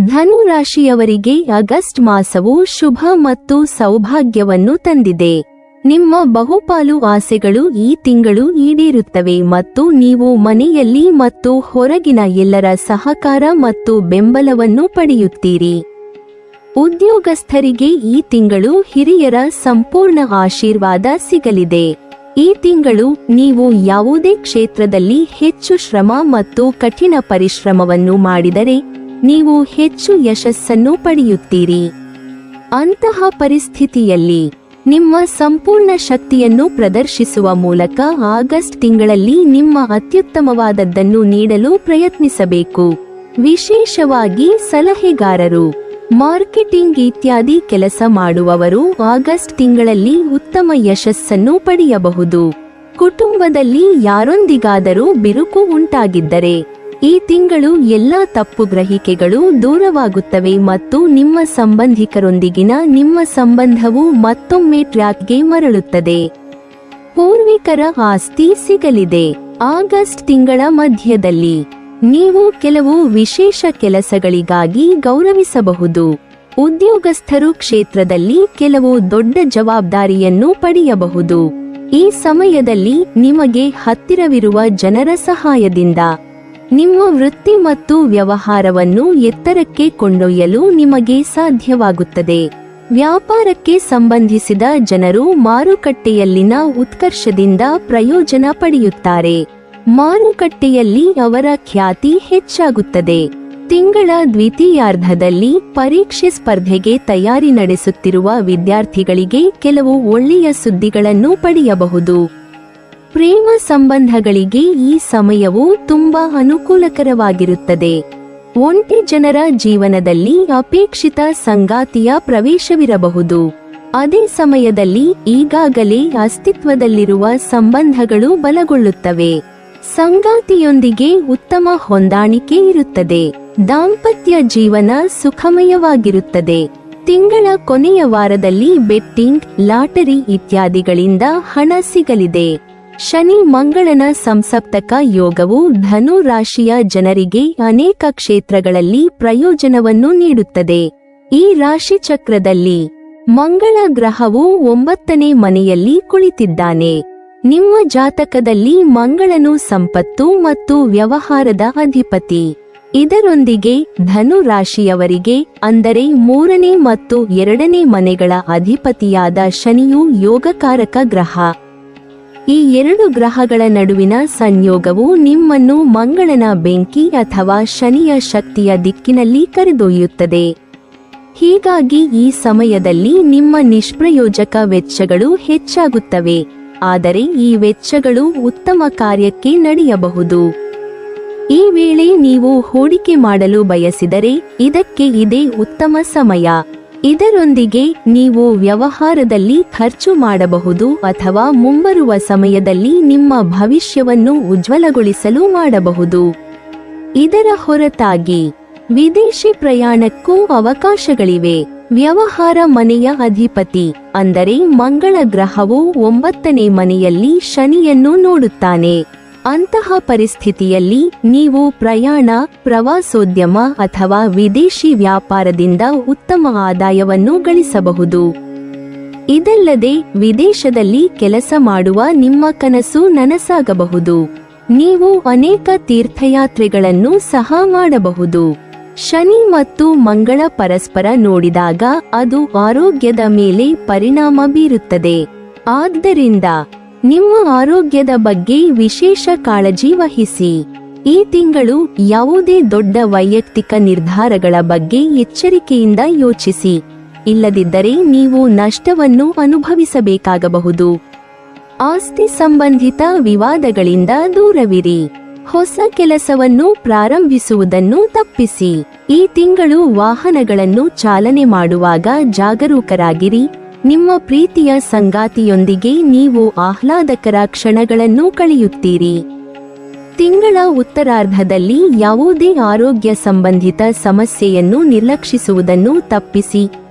ಧನು ರಾಶಿಯವರಿಗೆ ಆಗಸ್ಟ್ ಮಾಸವು ಶುಭ ಮತ್ತು ಸೌಭಾಗ್ಯವನ್ನು ತಂದಿದೆ. ನಿಮ್ಮ ಬಹುಪಾಲು ಆಸೆಗಳು ಈ ತಿಂಗಳು ಈಡೇರುತ್ತವೆ ಮತ್ತು ನೀವು ಮನೆಯಲ್ಲಿ ಮತ್ತು ಹೊರಗಿನ ಎಲ್ಲರ ಸಹಕಾರ ಮತ್ತು ಬೆಂಬಲವನ್ನು ಪಡೆಯುತ್ತೀರಿ. ಉದ್ಯೋಗಸ್ಥರಿಗೆ ಈ ತಿಂಗಳು ಹಿರಿಯರ ಸಂಪೂರ್ಣ ಆಶೀರ್ವಾದ ಸಿಗಲಿದೆ. ಈ ತಿಂಗಳು ನೀವು ಯಾವುದೇ ಕ್ಷೇತ್ರದಲ್ಲಿ ಹೆಚ್ಚು ಶ್ರಮ ಮತ್ತು ಕಠಿಣ ಪರಿಶ್ರಮವನ್ನು ಮಾಡಿದರೆ ನೀವು ಹೆಚ್ಚು ಯಶಸ್ಸನ್ನು ಪಡೆಯುತ್ತೀರಿ. ಅಂತಹ ಪರಿಸ್ಥಿತಿಯಲ್ಲಿ ನಿಮ್ಮ ಸಂಪೂರ್ಣ ಶಕ್ತಿಯನ್ನು ಪ್ರದರ್ಶಿಸುವ ಮೂಲಕ ಆಗಸ್ಟ್ ತಿಂಗಳಲ್ಲಿ ನಿಮ್ಮ ಅತ್ಯುತ್ತಮವಾದದ್ದನ್ನು ನೀಡಲು ಪ್ರಯತ್ನಿಸಬೇಕು. ವಿಶೇಷವಾಗಿ ಸಲಹೆಗಾರರು, ಮಾರ್ಕೆಟಿಂಗ್ ಇತ್ಯಾದಿ ಕೆಲಸ ಮಾಡುವವರು ಆಗಸ್ಟ್ ತಿಂಗಳಲ್ಲಿ ಉತ್ತಮ ಯಶಸ್ಸನ್ನು ಪಡೆಯಬಹುದು. ಕುಟುಂಬದಲ್ಲಿ ಯಾರೊಂದಿಗಾದರೂ ಬಿರುಕು ಉಂಟಾಗಿದ್ದರೆ ಈ ತಿಂಗಳು ಎಲ್ಲಾ ತಪ್ಪು ಗ್ರಹಿಕೆಗಳು ದೂರವಾಗುತ್ತವೆ ಮತ್ತು ನಿಮ್ಮ ಸಂಬಂಧಿಕರೊಂದಿಗಿನ ನಿಮ್ಮ ಸಂಬಂಧವು ಮತ್ತೊಮ್ಮೆ ಟ್ರ್ಯಾಕ್ಗೆ ಮರಳುತ್ತದೆ. ಪೂರ್ವಿಕರ ಆಸ್ತಿ ಸಿಗಲಿದೆ. ಆಗಸ್ಟ್ ತಿಂಗಳ ಮಧ್ಯದಲ್ಲಿ ನೀವು ಕೆಲವು ವಿಶೇಷ ಕೆಲಸಗಳಿಗಾಗಿ ಗೌರವಿಸಬಹುದು. ಉದ್ಯೋಗಸ್ಥರು ಕ್ಷೇತ್ರದಲ್ಲಿ ಕೆಲವು ದೊಡ್ಡ ಜವಾಬ್ದಾರಿಯನ್ನು ಪಡೆಯಬಹುದು. ಈ ಸಮಯದಲ್ಲಿ ನಿಮಗೆ ಹತ್ತಿರವಿರುವ ಜನರ ಸಹಾಯದಿಂದ ನಿಮ್ಮ ವೃತ್ತಿ ಮತ್ತು ವ್ಯವಹಾರವನ್ನು ಎತ್ತರಕ್ಕೆ ಕೊಂಡೊಯ್ಯಲು ನಿಮಗೆ ಸಾಧ್ಯವಾಗುತ್ತದೆ. ವ್ಯಾಪಾರಕ್ಕೆ ಸಂಬಂಧಿಸಿದ ಜನರು ಮಾರುಕಟ್ಟೆಯಲ್ಲಿನ ಉತ್ಕರ್ಷದಿಂದ ಪ್ರಯೋಜನ ಪಡೆಯುತ್ತಾರೆ. ಮಾರುಕಟ್ಟೆಯಲ್ಲಿ ಅವರ ಖ್ಯಾತಿ ಹೆಚ್ಚಾಗುತ್ತದೆ. ತಿಂಗಳ ದ್ವಿತೀಯಾರ್ಧದಲ್ಲಿ ಪರೀಕ್ಷೆ ಸ್ಪರ್ಧೆಗೆ ತಯಾರಿ ನಡೆಸುತ್ತಿರುವ ವಿದ್ಯಾರ್ಥಿಗಳಿಗೆ ಕೆಲವು ಒಳ್ಳೆಯ ಸುದ್ದಿಗಳನ್ನು ಪಡೆಯಬಹುದು. ಪ್ರೇಮ ಸಂಬಂಧಗಳಿಗೆ ಈ ಸಮಯವು ತುಂಬಾ ಅನುಕೂಲಕರವಾಗಿರುತ್ತದೆ. ಒಂಟಿ ಜನರ ಜೀವನದಲ್ಲಿ ಅಪೇಕ್ಷಿತ ಸಂಗಾತಿಯ ಪ್ರವೇಶವಿರಬಹುದು. ಅದೇ ಸಮಯದಲ್ಲಿ ಈಗಾಗಲೇ ಅಸ್ತಿತ್ವದಲ್ಲಿರುವ ಸಂಬಂಧಗಳು ಬಲಗೊಳ್ಳುತ್ತವೆ. ಸಂಗಾತಿಯೊಂದಿಗೆ ಉತ್ತಮ ಹೊಂದಾಣಿಕೆ ಇರುತ್ತದೆ. ದಾಂಪತ್ಯ ಜೀವನ ಸುಖಮಯವಾಗಿರುತ್ತದೆ. ತಿಂಗಳ ಕೊನೆಯ ವಾರದಲ್ಲಿ ಬೆಟ್ಟಿಂಗ್, ಲಾಟರಿ ಇತ್ಯಾದಿಗಳಿಂದ ಹಣ ಸಿಗಲಿದೆ. ಶನಿ ಮಂಗಳನ ಸಂಸಪ್ತಕ ಯೋಗವು ಧನು ರಾಶಿಯ ಜನರಿಗೆ ಅನೇಕ ಕ್ಷೇತ್ರಗಳಲ್ಲಿ ಪ್ರಯೋಜನವನ್ನು ನೀಡುತ್ತದೆ. ಈ ರಾಶಿ ಚಕ್ರದಲ್ಲಿ ಮಂಗಳ ಗ್ರಹವು 9ನೇ ಮನೆಯಲ್ಲಿ ಕುಳಿತಿದ್ದಾನೆ. ನಿಮ್ಮ ಜಾತಕದಲ್ಲಿ ಮಂಗಳನು ಸಂಪತ್ತು ಮತ್ತು ವ್ಯವಹಾರದ ಅಧಿಪತಿ. ಇದರೊಂದಿಗೆ ಧನು ರಾಶಿಯವರಿಗೆ ಅಂದರೆ 3ನೇ ಮತ್ತು 2ನೇ ಮನೆಗಳ ಅಧಿಪತಿಯಾದ ಶನಿಯು ಯೋಗಕಾರಕ ಗ್ರಹ. ಈ ಎರಡು ಗ್ರಹಗಳ ನಡುವಿನ ಸಂಯೋಗವು ನಿಮ್ಮನ್ನು ಮಂಗಳನ ಬೆಂಕಿ ಅಥವಾ ಶನಿಯ ಶಕ್ತಿಯ ದಿಕ್ಕಿನಲ್ಲಿ ಕರೆದೊಯ್ಯುತ್ತದೆ. ಹೀಗಾಗಿ ಈ ಸಮಯದಲ್ಲಿ ನಿಮ್ಮ ನಿಷ್ಪ್ರಯೋಜಕ ವೆಚ್ಚಗಳು ಹೆಚ್ಚಾಗುತ್ತವೆ. ಆದರೆ ಈ ವೆಚ್ಚಗಳು ಉತ್ತಮ ಕಾರ್ಯಕ್ಕೆ ನಡೆಯಬಹುದು. ಈ ವೇಳೆ ನೀವು ಹೂಡಿಕೆ ಮಾಡಲು ಬಯಸಿದರೆ ಇದಕ್ಕೆ ಇದೇ ಉತ್ತಮ ಸಮಯ. ಇದರೊಂದಿಗೆ ನೀವು ವ್ಯವಹಾರದಲ್ಲಿ ಖರ್ಚು ಮಾಡಬಹುದು ಅಥವಾ ಮುಂಬರುವ ಸಮಯದಲ್ಲಿ ನಿಮ್ಮ ಭವಿಷ್ಯವನ್ನು ಉಜ್ವಲಗೊಳಿಸಲು ಮಾಡಬಹುದು. ಇದರ ಹೊರತಾಗಿ ವಿದೇಶಿ ಪ್ರಯಾಣಕ್ಕೂ ಅವಕಾಶಗಳಿವೆ. ವ್ಯವಹಾರ ಮನೆಯ ಅಧಿಪತಿ ಅಂದರೆ ಮಂಗಳ ಗ್ರಹವು 9ನೇ ಮನೆಯಲ್ಲಿ ಶನಿಯನ್ನು ನೋಡುತ್ತಾನೆ. ಅಂತಹ ಪರಿಸ್ಥಿತಿಯಲ್ಲಿ ನೀವು ಪ್ರಯಾಣ, ಪ್ರವಾಸೋದ್ಯಮ ಅಥವಾ ವಿದೇಶಿ ವ್ಯಾಪಾರದಿಂದ ಉತ್ತಮ ಆದಾಯವನ್ನು ಗಳಿಸಬಹುದು. ಇದಲ್ಲದೆ ವಿದೇಶದಲ್ಲಿ ಕೆಲಸ ಮಾಡುವ ನಿಮ್ಮ ಕನಸು ನನಸಾಗಬಹುದು. ನೀವು ಅನೇಕ ತೀರ್ಥಯಾತ್ರೆಗಳನ್ನು ಸಹ ಮಾಡಬಹುದು. ಶನಿ ಮತ್ತು ಮಂಗಳ ಪರಸ್ಪರ ನೋಡಿದಾಗ ಅದು ಆರೋಗ್ಯದ ಮೇಲೆ ಪರಿಣಾಮ ಬೀರುತ್ತದೆ. ಆದ್ದರಿಂದ ನಿಮ್ಮ ಆರೋಗ್ಯದ ಬಗ್ಗೆ ವಿಶೇಷ ಕಾಳಜಿ ವಹಿಸಿ. ಈ ತಿಂಗಳು ಯಾವುದೇ ದೊಡ್ಡ ವೈಯಕ್ತಿಕ ನಿರ್ಧಾರಗಳ ಬಗ್ಗೆ ಎಚ್ಚರಿಕೆಯಿಂದ ಯೋಚಿಸಿ. ಇಲ್ಲದಿದ್ದರೆ ನೀವು ನಷ್ಟವನ್ನು ಅನುಭವಿಸಬೇಕಾಗಬಹುದು. ಆಸ್ತಿ ಸಂಬಂಧಿತ ವಿವಾದಗಳಿಂದ ದೂರವಿರಿ. ಹೊಸ ಕೆಲಸವನ್ನು ಪ್ರಾರಂಭಿಸುವುದನ್ನು ತಪ್ಪಿಸಿ. ಈ ತಿಂಗಳು ವಾಹನಗಳನ್ನು ಚಾಲನೆ ಮಾಡುವಾಗ ಜಾಗರೂಕರಾಗಿರಿ. ನಿಮ್ಮ ಪ್ರೀತಿಯ ಸಂಗಾತಿಯೊಂದಿಗೆ ನೀವು ಆಹ್ಲಾದಕರ ಕ್ಷಣಗಳನ್ನು ಕಳೆಯುತ್ತೀರಿ. ತಿಂಗಳ ಉತ್ತರಾರ್ಧದಲ್ಲಿ ಯಾವುದೇ ಆರೋಗ್ಯ ಸಂಬಂಧಿತ ಸಮಸ್ಯೆಯನ್ನು ನಿರ್ಲಕ್ಷಿಸುವುದನ್ನು ತಪ್ಪಿಸಿ.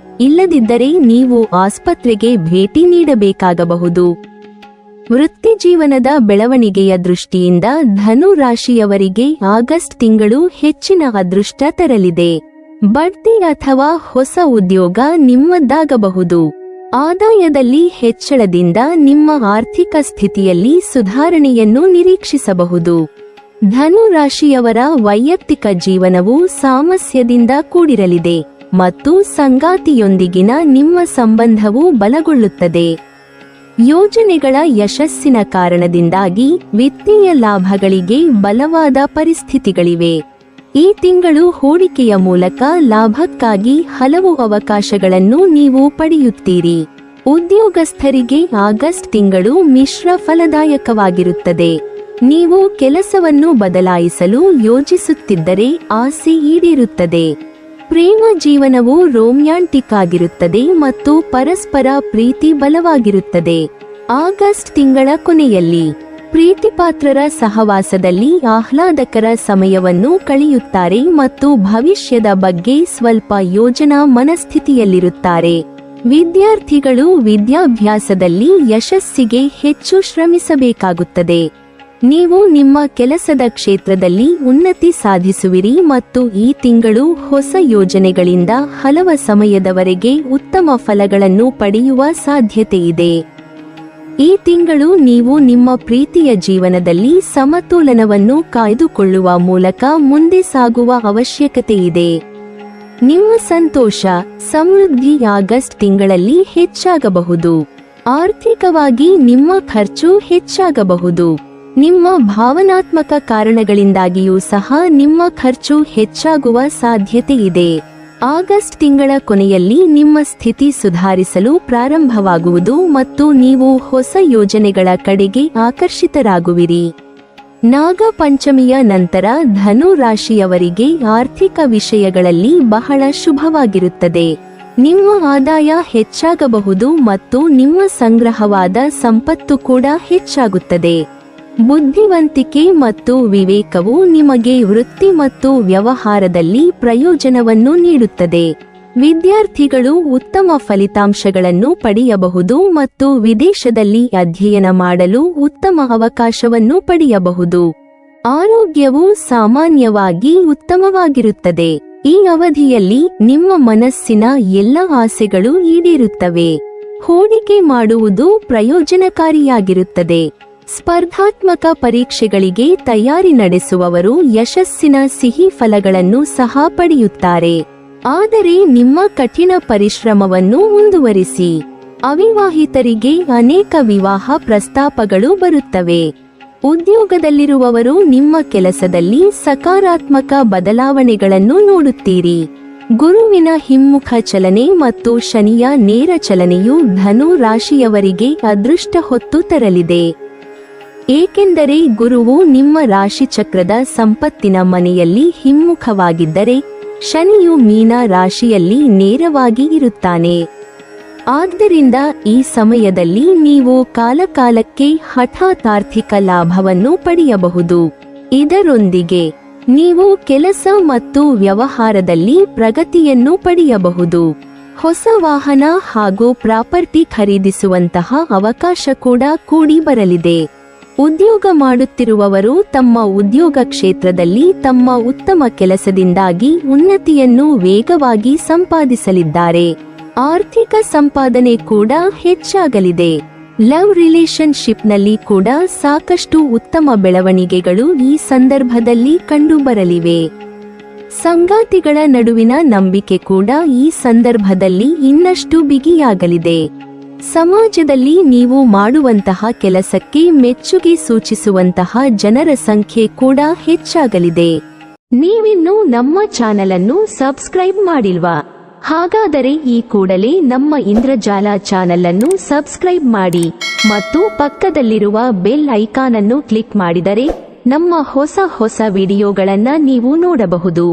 ಇಲ್ಲದಿದ್ದರೆ ನೀವು ಆಸ್ಪತ್ರೆಗೆ ಭೇಟಿ ನೀಡಬೇಕಾಗಬಹುದು. ವೃತ್ತಿಜೀವನದ ಬೆಳವಣಿಗೆಯ ದೃಷ್ಟಿಯಿಂದ ಧನು ರಾಶಿಯವರಿಗೆ ಆಗಸ್ಟ್ ತಿಂಗಳು ಹೆಚ್ಚಿನ ಅದೃಷ್ಟ ತರಲಿದೆ. ಬಡ್ತಿ ಅಥವಾ ಹೊಸ ಉದ್ಯೋಗ ನಿಮ್ಮದಾಗಬಹುದು. ಆದಾಯದಲ್ಲಿ ಹೆಚ್ಚಳದಿಂದ ನಿಮ್ಮ ಆರ್ಥಿಕ ಸ್ಥಿತಿಯಲ್ಲಿ ಸುಧಾರಣೆಯನ್ನು ನಿರೀಕ್ಷಿಸಬಹುದು. ಧನು ರಾಶಿಯವರ ವೈಯಕ್ತಿಕ ಜೀವನವು ಸಾಮರಸ್ಯದಿಂದ ಕೂಡಿರಲಿದೆ ಮತ್ತು ಸಂಗಾತಿಯೊಂದಿಗಿನ ನಿಮ್ಮ ಸಂಬಂಧವು ಬಲಗೊಳ್ಳುತ್ತದೆ. ಯೋಜನೆಗಳ ಯಶಸ್ಸಿನ ಕಾರಣದಿಂದಾಗಿ ವಿತ್ತೀಯ ಲಾಭಗಳಿಗೆ ಬಲವಾದ ಪರಿಸ್ಥಿತಿಗಳಿವೆ. ಈ ತಿಂಗಳು ಹೂಡಿಕೆಯ ಮೂಲಕ ಲಾಭಕ್ಕಾಗಿ ಹಲವು ಅವಕಾಶಗಳನ್ನು ನೀವು ಪಡೆಯುತ್ತೀರಿ. ಉದ್ಯೋಗಸ್ಥರಿಗೆ ಆಗಸ್ಟ್ ತಿಂಗಳು ಮಿಶ್ರ ಫಲದಾಯಕವಾಗಿರುತ್ತದೆ. ನೀವು ಕೆಲಸವನ್ನು ಬದಲಾಯಿಸಲು ಯೋಜಿಸುತ್ತಿದ್ದರೆ ಆಸೆ ಈಡೇರುತ್ತದೆ. ಪ್ರೇಮ ಜೀವನವು ರೋಮ್ಯಾಂಟಿಕ್ ಆಗಿರುತ್ತದೆ ಮತ್ತು ಪರಸ್ಪರ ಪ್ರೀತಿ ಬಲವಾಗಿರುತ್ತದೆ. ಆಗಸ್ಟ್ ತಿಂಗಳ ಕೊನೆಯಲ್ಲಿ ಪ್ರೀತಿಪಾತ್ರರ ಸಹವಾಸದಲ್ಲಿ ಆಹ್ಲಾದಕರ ಸಮಯವನ್ನು ಕಳೆಯುತ್ತಾರೆ ಮತ್ತು ಭವಿಷ್ಯದ ಬಗ್ಗೆ ಸ್ವಲ್ಪ ಯೋಜನಾ ಮನಸ್ಥಿತಿಯಲ್ಲಿರುತ್ತಾರೆ. ವಿದ್ಯಾರ್ಥಿಗಳು ವಿದ್ಯಾಭ್ಯಾಸದಲ್ಲಿ ಯಶಸ್ಸಿಗೆ ಹೆಚ್ಚು ಶ್ರಮಿಸಬೇಕಾಗುತ್ತದೆ. ನೀವು ನಿಮ್ಮ ಕೆಲಸದ ಕ್ಷೇತ್ರದಲ್ಲಿ ಉನ್ನತಿ ಸಾಧಿಸುವಿರಿ ಮತ್ತು ಈ ತಿಂಗಳು ಹೊಸ ಯೋಜನೆಗಳಿಂದ ಹಲವು ಸಮಯದವರೆಗೆ ಉತ್ತಮ ಫಲಗಳನ್ನು ಪಡೆಯುವ ಸಾಧ್ಯತೆಯಿದೆ. ಈ ತಿಂಗಳು ನೀವು ನಿಮ್ಮ ಪ್ರೀತಿಯ ಜೀವನದಲ್ಲಿ ಸಮತೋಲನವನ್ನು ಕಾಯ್ದುಕೊಳ್ಳುವ ಮೂಲಕ ಮುಂದೆ ಸಾಗುವ ಅವಶ್ಯಕತೆಯಿದೆ. ನಿಮ್ಮ ಸಂತೋಷ, ಸಮೃದ್ಧಿ ಆಗಸ್ಟ್ ತಿಂಗಳಲ್ಲಿ ಹೆಚ್ಚಾಗಬಹುದು. ಆರ್ಥಿಕವಾಗಿ ನಿಮ್ಮ ಖರ್ಚು ಹೆಚ್ಚಾಗಬಹುದು. ನಿಮ್ಮ ಭಾವನಾತ್ಮಕ ಕಾರಣಗಳಿಂದಾಗಿಯೂ ಸಹ ನಿಮ್ಮ ಖರ್ಚು ಹೆಚ್ಚಾಗುವ ಸಾಧ್ಯತೆಯಿದೆ. ಆಗಸ್ಟ್ ತಿಂಗಳ ಕೊನೆಯಲ್ಲಿ ನಿಮ್ಮ ಸ್ಥಿತಿ ಸುಧಾರಿಸಲು ಪ್ರಾರಂಭವಾಗುವುದು ಮತ್ತು ನೀವು ಹೊಸ ಯೋಜನೆಗಳ ಕಡೆಗೆ ಆಕರ್ಷಿತರಾಗುವಿರಿ. ನಾಗ ಪಂಚಮಿಯ ನಂತರ ಧನು ರಾಶಿಯವರಿಗೆ ಆರ್ಥಿಕ ವಿಷಯಗಳಲ್ಲಿ ಬಹಳ ಶುಭವಾಗಿರುತ್ತದೆ. ನಿಮ್ಮ ಆದಾಯ ಹೆಚ್ಚಾಗಬಹುದು ಮತ್ತು ನಿಮ್ಮ ಸಂಗ್ರಹವಾದ ಸಂಪತ್ತು ಕೂಡ ಹೆಚ್ಚಾಗುತ್ತದೆ. ಬುದ್ಧಿವಂತಿಕೆ ಮತ್ತು ವಿವೇಕವು ನಿಮಗೆ ವೃತ್ತಿ ಮತ್ತು ವ್ಯವಹಾರದಲ್ಲಿ ಪ್ರಯೋಜನವನ್ನು ನೀಡುತ್ತದೆ. ವಿದ್ಯಾರ್ಥಿಗಳು ಉತ್ತಮ ಫಲಿತಾಂಶಗಳನ್ನು ಪಡೆಯಬಹುದು ಮತ್ತು ವಿದೇಶದಲ್ಲಿ ಅಧ್ಯಯನ ಮಾಡಲು ಉತ್ತಮ ಅವಕಾಶವನ್ನು ಪಡೆಯಬಹುದು. ಆರೋಗ್ಯವು ಸಾಮಾನ್ಯವಾಗಿ ಉತ್ತಮವಾಗಿರುತ್ತದೆ. ಈ ಅವಧಿಯಲ್ಲಿ ನಿಮ್ಮ ಮನಸ್ಸಿನ ಎಲ್ಲ ಆಸೆಗಳು ಈಡೇರುತ್ತವೆ. ಹೂಡಿಕೆ ಮಾಡುವುದು ಪ್ರಯೋಜನಕಾರಿಯಾಗಿರುತ್ತದೆ. ಸ್ಪರ್ಧಾತ್ಮಕ ಪರೀಕ್ಷೆಗಳಿಗೆ ತಯಾರಿ ನಡೆಸುವವರು ಯಶಸ್ಸಿನ ಸಿಹಿ ಫಲಗಳನ್ನು ಸಹ ಪಡೆಯುತ್ತಾರೆ. ಆದರೆ ನಿಮ್ಮ ಕಠಿಣ ಪರಿಶ್ರಮವನ್ನು ಮುಂದುವರಿಸಿ. ಅವಿವಾಹಿತರಿಗೆ ಅನೇಕ ವಿವಾಹ ಪ್ರಸ್ತಾಪಗಳು ಬರುತ್ತವೆ. ಉದ್ಯೋಗದಲ್ಲಿರುವವರು ನಿಮ್ಮ ಕೆಲಸದಲ್ಲಿ ಸಕಾರಾತ್ಮಕ ಬದಲಾವಣೆಗಳನ್ನು ನೋಡುತ್ತೀರಿ. ಗುರುವಿನ ಹಿಮ್ಮುಖ ಚಲನೆ ಮತ್ತು ಶನಿಯ ನೇರ ಚಲನೆಯು ಧನು ರಾಶಿಯವರಿಗೆ ಅದೃಷ್ಟ ಹೊತ್ತು ತರಲಿದೆ. ಏಕೆಂದರೆ ಗುರುವು ನಿಮ್ಮ ರಾಶಿಚಕ್ರದ ಸಂಪತ್ತಿನ ಮನೆಯಲ್ಲಿ ಹಿಮ್ಮುಖವಾಗಿದ್ದರೆ ಶನಿಯು ಮೀನ ರಾಶಿಯಲ್ಲಿ ನೇರವಾಗಿ ಇರುತ್ತಾನೆ. ಆದ್ದರಿಂದ ಈ ಸಮಯದಲ್ಲಿ ನೀವು ಕಾಲಕಾಲಕ್ಕೆ ಹಠಾತ್ ಆರ್ಥಿಕ ಲಾಭವನ್ನು ಪಡೆಯಬಹುದು. ಇದರೊಂದಿಗೆ ನೀವು ಕೆಲಸ ಮತ್ತು ವ್ಯವಹಾರದಲ್ಲಿ ಪ್ರಗತಿಯನ್ನು ಪಡೆಯಬಹುದು. ಹೊಸ ವಾಹನ ಹಾಗೂ ಪ್ರಾಪರ್ಟಿ ಖರೀದಿಸುವಂತಹ ಅವಕಾಶ ಕೂಡ ಕೂಡಿ ಬರಲಿದೆ. ಉದ್ಯೋಗ ಮಾಡುತ್ತಿರುವವರು ತಮ್ಮ ಉದ್ಯೋಗ ಕ್ಷೇತ್ರದಲ್ಲಿ ತಮ್ಮ ಉತ್ತಮ ಕೆಲಸದಿಂದಾಗಿ ಉನ್ನತಿಯನ್ನು ವೇಗವಾಗಿ ಸಂಪಾದಿಸಲಿದ್ದಾರೆ. ಆರ್ಥಿಕ ಸಂಪಾದನೆ ಕೂಡ ಹೆಚ್ಚಾಗಲಿದೆ. ಲವ್ ರಿಲೇಶನ್ಶಿಪ್ನಲ್ಲಿ ಕೂಡ ಸಾಕಷ್ಟು ಉತ್ತಮ ಬೆಳವಣಿಗೆಗಳು ಈ ಸಂದರ್ಭದಲ್ಲಿ ಕಂಡುಬರಲಿವೆ. ಸಂಗಾತಿಗಳ ನಡುವಿನ ನಂಬಿಕೆ ಕೂಡ ಈ ಸಂದರ್ಭದಲ್ಲಿ ಇನ್ನಷ್ಟು ಬಿಗಿಯಾಗಲಿದೆ. ಸಮಾಜದಲ್ಲಿ ನೀವು ಮಾಡುವಂತಹ ಕೆಲಸಕ್ಕೆ ಮೆಚ್ಚುಗೆ ಸೂಚಿಸುವಂತಹ ಜನರ ಸಂಖ್ಯೆ ಕೂಡ ಹೆಚ್ಚಾಗಲಿದೆ. ನೀವಿನ್ನೂ ನಮ್ಮ ಚಾನೆಲ್ ಅನ್ನು ಸಬ್ಸ್ಕ್ರೈಬ್ ಮಾಡಿಲ್ವಾ? ಹಾಗಾದರೆ ಈ ಕೂಡಲೇ ನಮ್ಮ ಇಂದ್ರಜಾಲ ಚಾನೆಲ್ ಅನ್ನು ಸಬ್ಸ್ಕ್ರೈಬ್ ಮಾಡಿ ಮತ್ತು ಪಕ್ಕದಲ್ಲಿರುವ ಬೆಲ್ ಐಕಾನ್ ಅನ್ನು ಕ್ಲಿಕ್ ಮಾಡಿದರೆ ನಮ್ಮ ಹೊಸ ವಿಡಿಯೋಗಳನ್ನು ನೀವು ನೋಡಬಹುದು.